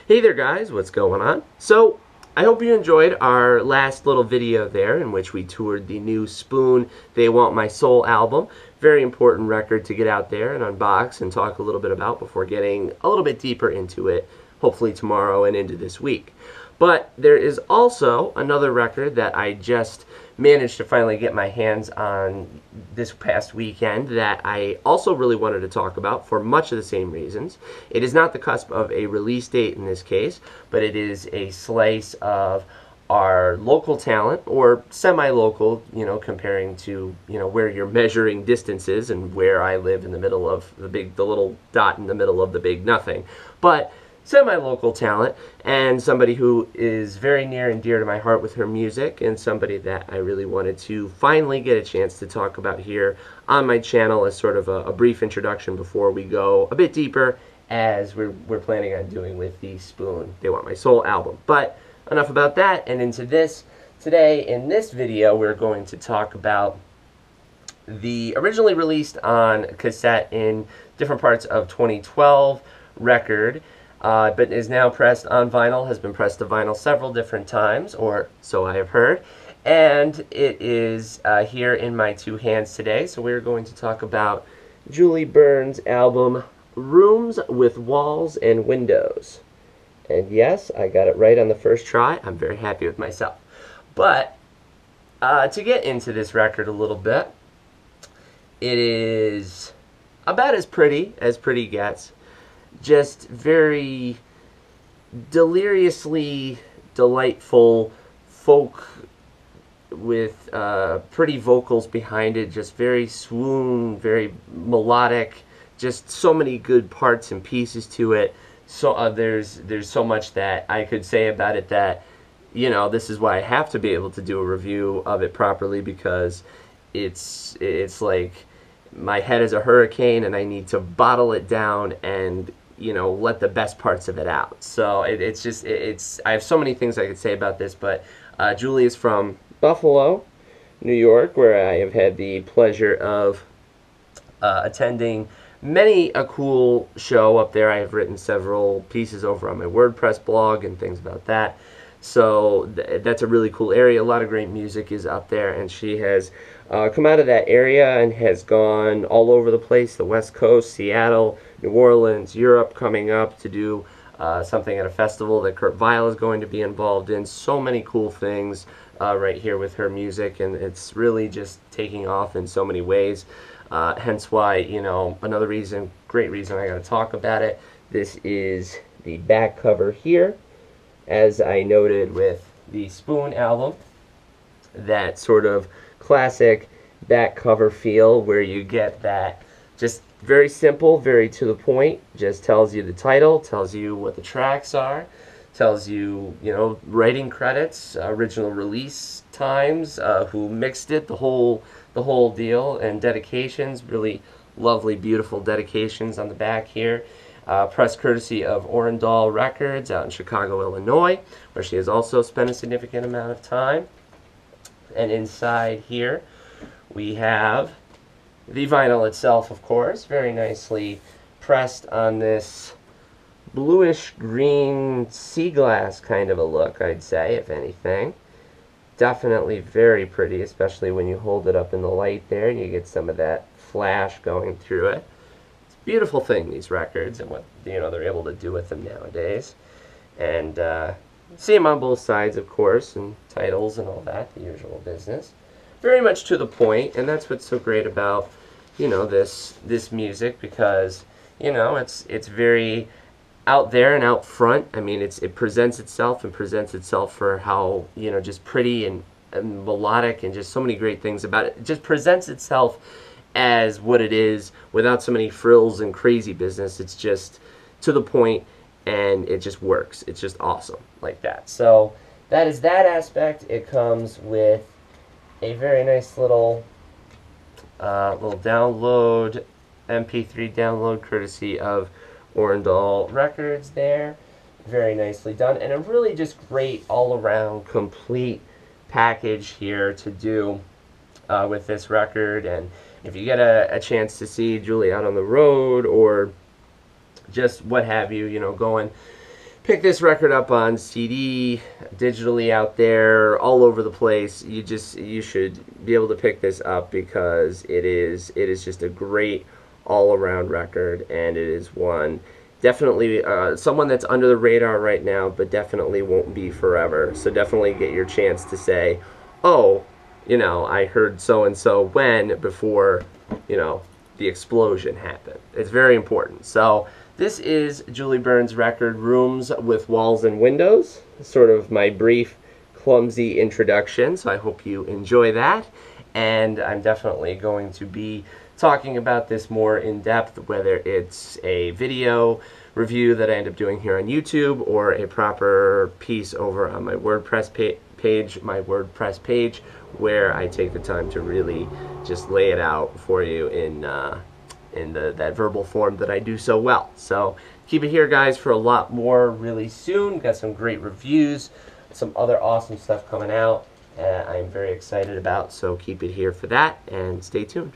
Hey there guys, what's going on? So, I hope you enjoyed our last little video there in which we toured the new Spoon They Want My Soul album. Very important record to get out there and unbox and talk a little bit about before getting a little bit deeper into it, hopefully tomorrow and into this week. But there is also another record that I just managed to finally get my hands on this past weekend that I also really wanted to talk about for much of the same reasons. It is not the cusp of a release date in this case, but it is a slice of our local talent, or semi-local, comparing to, where you're measuring distances and where I live in the middle of the little dot in the middle of the big nothing. But semi-local talent, and somebody who is very near and dear to my heart with her music, and somebody that I really wanted to finally get a chance to talk about here on my channel as sort of a brief introduction before we go a bit deeper, as we're planning on doing with the Spoon They Want My Soul album. But enough about that, and into this. Today, in this video, we're going to talk about the originally released on cassette in different parts of 2012 record, but is now pressed on vinyl, has been pressed to vinyl several different times, or so I have heard, and it is here in my two hands today. So we're going to talk about Julie Byrne's album, Rooms with Walls and Windows. And yes, I got it right on the first try. I'm very happy with myself. But to get into this record a little bit, it is about as pretty gets. Just very deliriously delightful folk with pretty vocals behind it, just very swoon, very melodic, just so many good parts and pieces to it. So there's so much that I could say about it that, this is why I have to be able to do a review of it properly, because it's like my head is a hurricane and I need to bottle it down and let the best parts of it out. So I have so many things I could say about this, but Julie is from Buffalo, New York, where I have had the pleasure of attending many a cool show up there. I have written several pieces over on my WordPress blog and things about that. So that's a really cool area. A lot of great music is up there, and she has come out of that area and has gone all over the place, the West Coast, Seattle, New Orleans, Europe, coming up to do something at a festival that Kurt Vile is going to be involved in. So many cool things right here with her music, and it's really just taking off in so many ways. Hence why, another reason, great reason I got to talk about it. This is the back cover here. As I noted with the Spoon album, that sort of classic back cover feel where you get that just very simple, very to the point, just tells you the title, tells you what the tracks are, tells you, writing credits, original release times, who mixed it, the whole deal, and dedications, really lovely, beautiful dedications on the back here. Press courtesy of Orendal Records out in Chicago, Illinois, where she has also spent a significant amount of time. And inside here we have the vinyl itself, of course, very nicely pressed on this bluish green sea glass kind of a look, I'd say, if anything. Definitely very pretty, especially when you hold it up in the light there and you get some of that flash going through it. It's a beautiful thing, these records, and what they're able to do with them nowadays. And see them on both sides, of course, and titles and all that, the usual business. Very much to the point, and that's what's so great about this music, because it's very out there and out front. I mean, it presents itself for how just pretty and melodic, and just so many great things about it. It just presents itself as what it is, without so many frills and crazy business. It's just to the point, and it just works. It's just awesome like that. So that is that aspect. It comes with a very nice little download, MP3 download, courtesy of Orendal Records there. Very nicely done, and a really just great all-around complete package here to do with this record. And if you get a chance to see Julie out on the road, or just what have you, going pick this record up on CD, digitally out there, all over the place, you should be able to pick this up because it is just a great all-around record, and it is one definitely someone that's under the radar right now, but definitely won't be forever. So definitely get your chance to say, oh, you know, I heard so and so when before, you know, the explosion happened. It's very important. So this is Julie Byrne's record, Rooms with Walls and Windows, sort of my brief, clumsy introduction, so I hope you enjoy that. And I'm definitely going to be talking about this more in depth, whether it's a video review that I end up doing here on YouTube or a proper piece over on my WordPress page, where I take the time to really just lay it out for you in that verbal form that I do so well. So keep it here, guys, for a lot more really soon. Got some great reviews, some other awesome stuff coming out I'm very excited about, so keep it here for that and stay tuned.